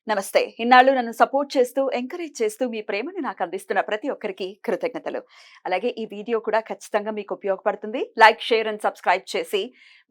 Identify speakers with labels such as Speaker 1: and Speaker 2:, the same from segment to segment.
Speaker 1: నమస్తే. ఇన్నాళ్ళు నన్ను సపోర్ట్ చేస్తూ, ఎంకరేజ్ చేస్తూ మీ ప్రేమని నాకు అందిస్తున్న ప్రతి ఒక్కరికి కృతజ్ఞతలు. అలాగే ఈ వీడియో కూడా ఖచ్చితంగా మీకు ఉపయోగపడుతుంది. లైక్, షేర్ అండ్ సబ్స్క్రైబ్ చేసి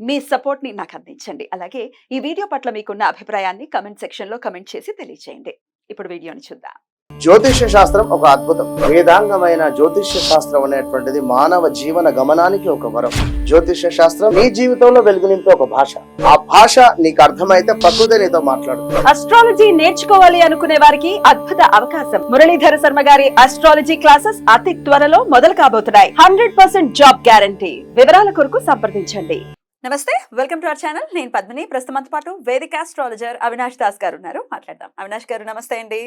Speaker 1: మీ సపోర్ట్‌ని నాకు అందించండి. అలాగే ఈ వీడియో పట్ల మీకున్న అభిప్రాయాన్ని కామెంట్ సెక్షన్‌లో కామెంట్ చేసి తెలియజేయండి. ఇప్పుడు వీడియోని చూద్దాం.
Speaker 2: జ్యోతిష్య శాస్త్రం ఒక అద్భుతం. వేదాంగమైన జ్యోతిష్య శాస్త్రం అనేటువంటిది మానవ జీవన గమనానికి ఒక వరం. జ్యోతిష్య శాస్త్రం నీ జీవితంలో వెలుగునింపే ఒక భాష. ఆ భాష నీకు అర్థమైతే ప్రకృతి నీతో మాట్లాడుతుంది.
Speaker 1: అస్ట్రాలజీ నేర్చుకోవాలి అనుకునే వారికి అద్భుత అవకాశం. మురళీధర శర్మ గారి అస్ట్రాలజీ క్లాసెస్ అతి త్వరలో మొదలు కాబోతున్నాయి. 100% జాబ్ గ్యారంటీ. వివరాల కొరకు సంప్రదించండి. నమస్తే, వెల్కమ్ టు అవర్ ఛానల్. నేను పద్మిని. ప్రస్తుతంతో పాటు వేదిక ఆస్ట్రాలజర్ అవినాష్ దాస్ గారు ఉన్నారు. మాట్లాడదాం. అవినాష్ గారు నమస్తే అండి.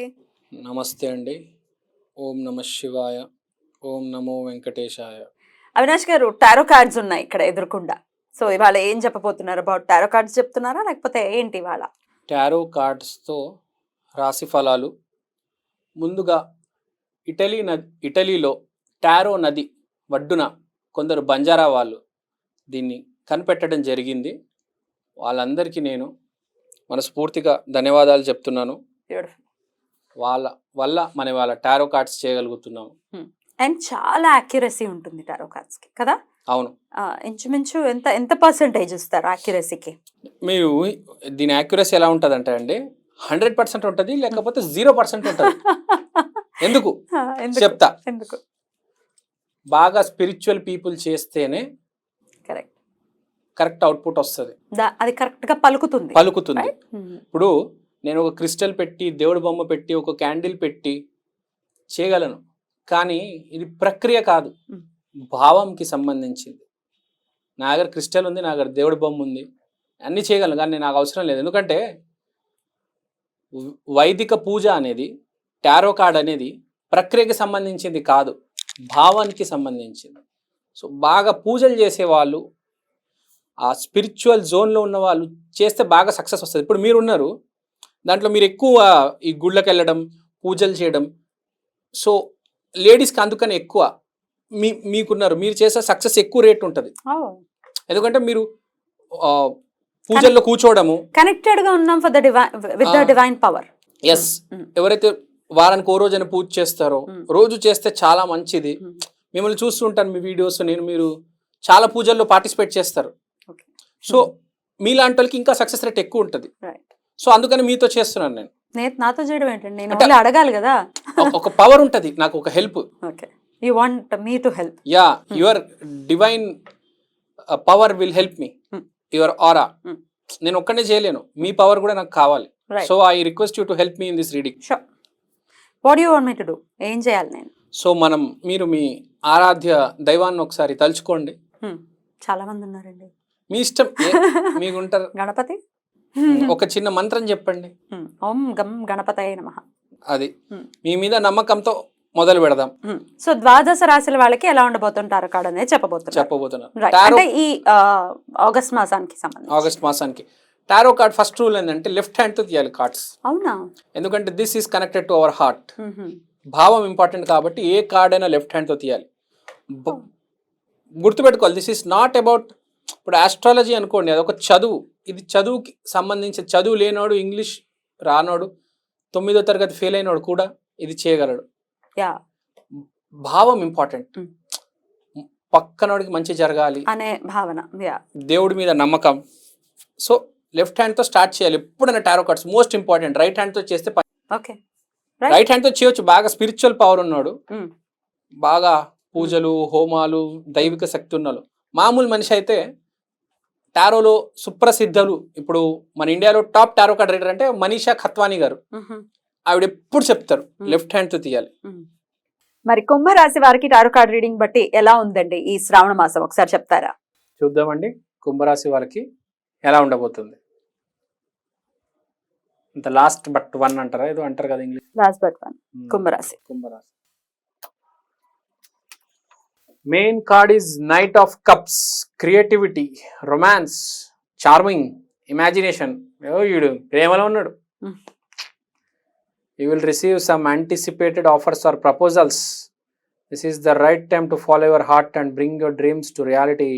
Speaker 3: నమస్తే అండి. ఓం నమ శివాయ, ఓం నమో వెంకటేశాయ.
Speaker 1: అవినాష్ గారు, టారో కార్డ్స్ ఉన్నాయి ఇక్కడ ఎదురుకుండా. సో ఇవాళ ఏం చెప్పబోతున్నారు? అబౌట్ టారో కార్డ్స్ చెప్తున్నారా లేకపోతే ఏంటి ఇవాళ?
Speaker 3: టారో కార్డ్స్తో రాశి ఫలాలు. ముందుగా ఇటలీలో టారో నది ఒడ్డున కొందరు బంజారా వాళ్ళు దీన్ని కనిపెట్టడం జరిగింది. వాళ్ళందరికీ నేను మనస్ఫూర్తిగా ధన్యవాదాలు చెప్తున్నాను. వాళ్ళ వల్ల మనం వాళ్ళ టారో కార్డ్స్ చేయగలుగుతున్నాము.
Speaker 1: అండ్ చాలా యాక్యురసీ ఉంటుంది టారో కార్డ్స్ కి కదా?
Speaker 3: అవును.
Speaker 1: ఇంచుమించు ఎంత పర్సెంటేజ్ ఇస్తారు యాక్యురసీకి?
Speaker 3: మీరు దీని యాక్యురసీ ఎలా ఉంటుంది అంటే అండి, 100% ఉంటుంది, లేకపోతే 0% ఉంటుంది. ఎందుకు చెప్తా.
Speaker 1: ఎందుకు?
Speaker 3: బాగా స్పిరిచువల్ పీపుల్ చేస్తేనే కరెక్ట్ అవుట్పుట్ వస్తుంది.
Speaker 1: అది కరెక్ట్ గా పలుకుతుంది.
Speaker 3: ఇప్పుడు నేను ఒక క్రిస్టల్ పెట్టి, దేవుడి బొమ్మ పెట్టి, ఒక క్యాండిల్ పెట్టి చేయగలను, కానీ ఇది ప్రక్రియ కాదు, భావంకి సంబంధించింది. నా దగ్గర క్రిస్టల్ ఉంది, నా దగ్గర దేవుడి బొమ్మ ఉంది, అన్నీ చేయగలను, కానీ నాకు అవసరం లేదు. ఎందుకంటే వైదిక పూజ అనేది, టారో కార్డ్ అనేది ప్రక్రియకి సంబంధించింది కాదు, భావానికి సంబంధించింది. సో బాగా పూజలు చేసేవాళ్ళు, ఆ స్పిరిచువల్ జోన్లో ఉన్న వాళ్ళు చేస్తే బాగా సక్సెస్ వస్తుంది. ఇప్పుడు మీరున్నారు, దాంట్లో మీరు ఎక్కువ ఈ గుళ్ళకి వెళ్ళడం, పూజలు చేయడం, సో లేడీస్కి అందుకని ఎక్కువ మీకున్నారు, మీరు చేసే సక్సెస్ ఎక్కువ రేట్ ఉంటుంది. ఎందుకంటే మీరు పూజల్లో కూర్చోవడము,
Speaker 1: కనెక్టెడ్ గా ఉన్నాం for the with the divine power.
Speaker 3: Yes. ఎవరైతే వారానికి ఓ రోజు అని పూజ చేస్తారో, రోజు చేస్తే చాలా మంచిది. మిమ్మల్ని చూస్తుంటాను మీ వీడియోస్, మీరు చాలా పూజల్లో పార్టిసిపేట్ చేస్తారు. సో మీలాంటి వాళ్ళకి ఇంకా సక్సెస్ రేట్ ఎక్కువ ఉంటుంది. సో అందుకని మీతో చేస్తున్నాను నేను.
Speaker 1: నాతో చేయడం ఏంటండి? నేను అడగాలి కదా.
Speaker 3: ఒక పవర్ ఉంటుంది, నాకు ఒక help.
Speaker 1: You want me to help.
Speaker 3: Yeah, your divine power will help me, your aura. నేను ఒక్కనే చేయలేను, మీ పవర్ కూడా నాకు కావాలి. So I request you to help me in this reading.
Speaker 1: What you want me to do? ఏం చేయాలి నేను?
Speaker 3: So మీరు మీ ఆరాధ్య దైవాన్ని ఒకసారి తలుచుకోండి.
Speaker 1: చాలా మంది ఉన్నారండి,
Speaker 3: మీ ఇష్టం, మీకు ఉంటారు.
Speaker 1: గణపతి,
Speaker 3: ఒక చిన్న మంత్రం చెప్పండి.
Speaker 1: ఓం గం గణపతయే నమః.
Speaker 3: అది మీ మీద నమ్మకంతో మొదలు పెడదాం.
Speaker 1: సో ద్వాదశ రాశుల వాళ్ళకి ఎలా ఉండబోతుంటారు కార్డ్ అనేది చెప్పబోతున్నారు. అంటే ఈ ఆగస్ట్ మాసానికి టారో కార్డ్ ఫస్ట్ రూల్ ఏంటంటే లెఫ్ట్ హ్యాండ్ తో తీయాలి కార్డ్స్. అవునా?
Speaker 3: ఎందుకంటే this is connected to our heart. భావం ఇంపార్టెంట్ కాబట్టి ఏ కార్డ్ అయినా లెఫ్ట్ హ్యాండ్ తో తీయాలి. గుర్తుపెట్టుకోవాలి, దిస్ ఈస్ నాట్ అబౌట్, ఇప్పుడు ఆస్ట్రాలజీ అనుకోండి, అదొక చదువు. ఇది చదువుకి సంబంధించి, చదువు లేనోడు, ఇంగ్లీష్ రానోడు, 9వ తరగతి ఫెయిల్ అయినోడు కూడా ఇది చేయగలడు. భావం ఇంపార్టెంట్. పక్కనోడికి మంచి జరగాలి అనే భావన, దేవుడి మీద నమ్మకం. సో లెఫ్ట్ హ్యాండ్ తో స్టార్ట్ చేయాలి ఎప్పుడైనా tarot cards. Most important, right hand తో చేస్తే రైట్ హ్యాండ్ తో చేయొచ్చు. బాగా స్పిరిచువల్ పవర్ ఉన్నాడు, బాగా పూజలు, హోమాలు, దైవిక శక్తి ఉన్నాడు. మామూలు మనిషి అయితే టారోలో సుప్రసిద్ధులు, ఇప్పుడు మన ఇండియాలో టాప్ టారో కార్డ్ రీడర్ అంటే మనీషా ఖత్వానీ గారు. ఆవిడ ఎప్పుడు చెప్తారు లెఫ్ట్ హ్యాండ్ తో తీయాలి.
Speaker 1: మరి కుంభరాశి వారికి టారో కార్డ్ రీడింగ్ బట్టి ఎలా ఉందండి ఈ శ్రావణ మాసం? ఒకసారి చెప్తారా?
Speaker 3: చూద్దామండి, కుంభరాశి వారికి ఎలా ఉండబోతుంది. ఇంత లాస్ట్ బట్ వన్ అంటారా, ఏదో అంటారు కదా ఇంగ్లీష్,
Speaker 1: లాస్ట్ బట్ వన్. కుంభరాశి
Speaker 3: main card is knight of cups. Creativity, romance, charming, imagination. వీడు ప్రేమలో ఉన్నాడు. You will receive some anticipated offers or proposals. This is the right time to follow your heart and bring your dreams to reality.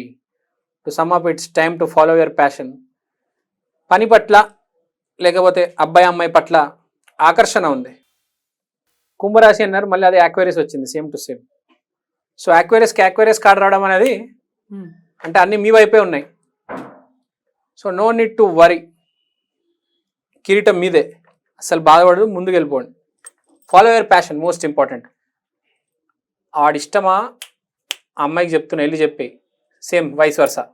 Speaker 3: To sum up, it's time to follow your passion. పని పట్ల లేకపోతే అబ్బాయి అమ్మాయి పట్ల ఆకర్షణ ఉంది. కుంభరాశి అన్నారు, మళ్ళీ అదే యాక్వేరియస్ వచ్చింది, same to same. So Aquarius card రావడం అనేది అంటే అన్ని మీ వైపే ఉన్నాయి. So no need to worry, కిరీటం మీదే, అసలు బాధపడదు, ముందుకు వెళ్ళిపోండి. Follow your passion, most important. ఆడిష్టమా అమ్మాయికి చెప్తున్నా, వెళ్ళి చెప్పి, same vice versa.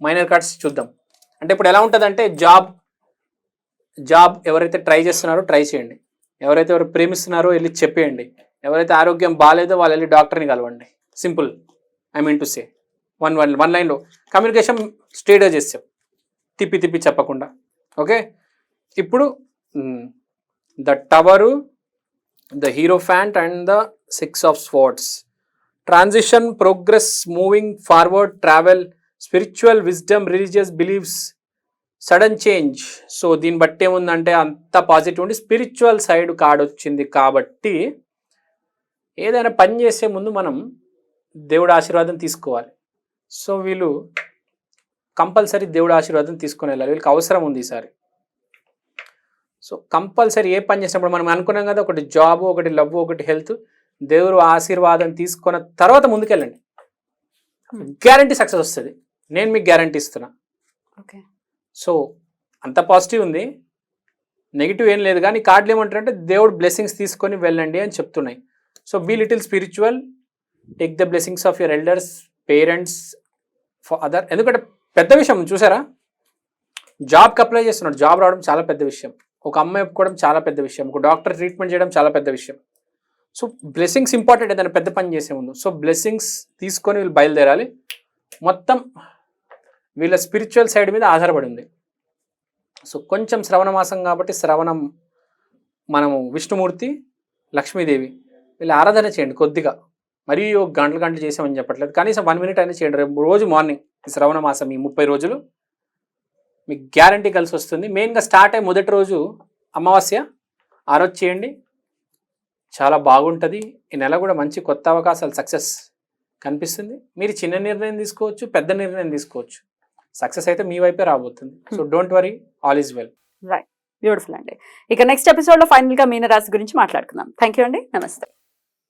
Speaker 3: Minor cards చూద్దాం. అంటే ఇప్పుడు ఎలా ఉంటుందంటే జాబ్ ఎవరైతే ట్రై చేస్తున్నారో ట్రై చేయండి, ఎవరు ప్రేమిస్తున్నారో వెళ్ళి చెప్పేయండి, ఎవరైతే ఆరోగ్యం బాగాలేదో వాళ్ళు వెళ్ళి డాక్టర్ని కలవండి. Simple, I mean to say. One లైన్లో కమ్యూనికేషన్ స్ట్రేట్గా చేసాం, తిప్పి చెప్పకుండా. ఓకే, ఇప్పుడు the tower, the hierophant and the 6 of Swords. Transition, progress, moving forward, travel, spiritual, wisdom, religious beliefs, sudden change. So దీన్ని బట్టి ఏముందంటే అంత పాజిటివ్ ఉండి స్పిరిచువల్ సైడ్ కార్డ్ వచ్చింది కాబట్టి ఏదైనా పని చేసే ముందు మనం దేవుడి ఆశీర్వాదం తీసుకోవాలి. సో వీళ్ళు కంపల్సరీ దేవుడి ఆశీర్వాదం తీసుకొని వెళ్ళాలి, వీళ్ళకి అవసరం ఉంది ఈసారి. సో కంపల్సరీ ఏ పని చేసినప్పుడు మనం అనుకున్నాం కదా, ఒకటి జాబ్, ఒకటి లవ్, ఒకటి హెల్త్, దేవుడు ఆశీర్వాదం తీసుకున్న తర్వాత ముందుకెళ్ళండి, గ్యారంటీ సక్సెస్ వస్తుంది. నేను మీకు గ్యారంటీ ఇస్తున్నా.
Speaker 1: ఓకే,
Speaker 3: సో అంత పాజిటివ్ ఉంది, నెగిటివ్ ఏం లేదు. కానీ కార్డులు ఏమంటారంటే దేవుడు బ్లెస్సింగ్స్ తీసుకొని వెళ్ళండి అని చెప్తున్నాయి. So be little spiritual, take the blessings of your elders, parents, for other. ఎందుకంటే పెద్ద విషయం చూసారా, జాబ్కి అప్లై చేస్తున్నాడు, జాబ్ రావడం చాలా పెద్ద విషయం, ఒక అమ్మాయి ఒప్పుకోవడం చాలా పెద్ద విషయం, ఒక డాక్టర్ ట్రీట్మెంట్ చేయడం చాలా పెద్ద విషయం. సో బ్లెస్సింగ్స్ ఇంపార్టెంట్ ఏదైనా పెద్ద పని చేసే ముందు. సో బ్లెస్సింగ్స్ తీసుకొని వీళ్ళు బయలుదేరాలి. మొత్తం వీళ్ళ స్పిరిచువల్ సైడ్ మీద ఆధారపడి ఉంది. సో కొంచెం శ్రవణ మాసం కాబట్టి శ్రవణం, మనము విష్ణుమూర్తి, లక్ష్మీదేవి, వీళ్ళు ఆరాధన చేయండి కొద్దిగా, మరీ గంటలు చేసామని చెప్పట్లేదు, కనీసం 1 minute అయినా చేయండి రేపు రోజు మార్నింగ్. శ్రవణ మాసం ఈ 30 రోజులు మీకు గ్యారంటీ కలిసి వస్తుంది. మెయిన్గా స్టార్ట్ అయ్యి మొదటి రోజు అమావాస్య, ఆ రోజు చేయండి, చాలా బాగుంటుంది. ఈ నెల కూడా మంచి కొత్త అవకాశాలు, సక్సెస్ కనిపిస్తుంది. మీరు చిన్న నిర్ణయం తీసుకోవచ్చు, పెద్ద నిర్ణయం తీసుకోవచ్చు, సక్సెస్ అయితే మీ వైపే రాబోతుంది. So don't worry, all is well.
Speaker 1: Right, beautiful అండి. ఇక నెక్స్ట్ ఎపిసోడ్లో ఫైనల్గా మీనరాశి గురించి మాట్లాడుకుందాం. థ్యాంక్ యూ అండి, నమస్తే.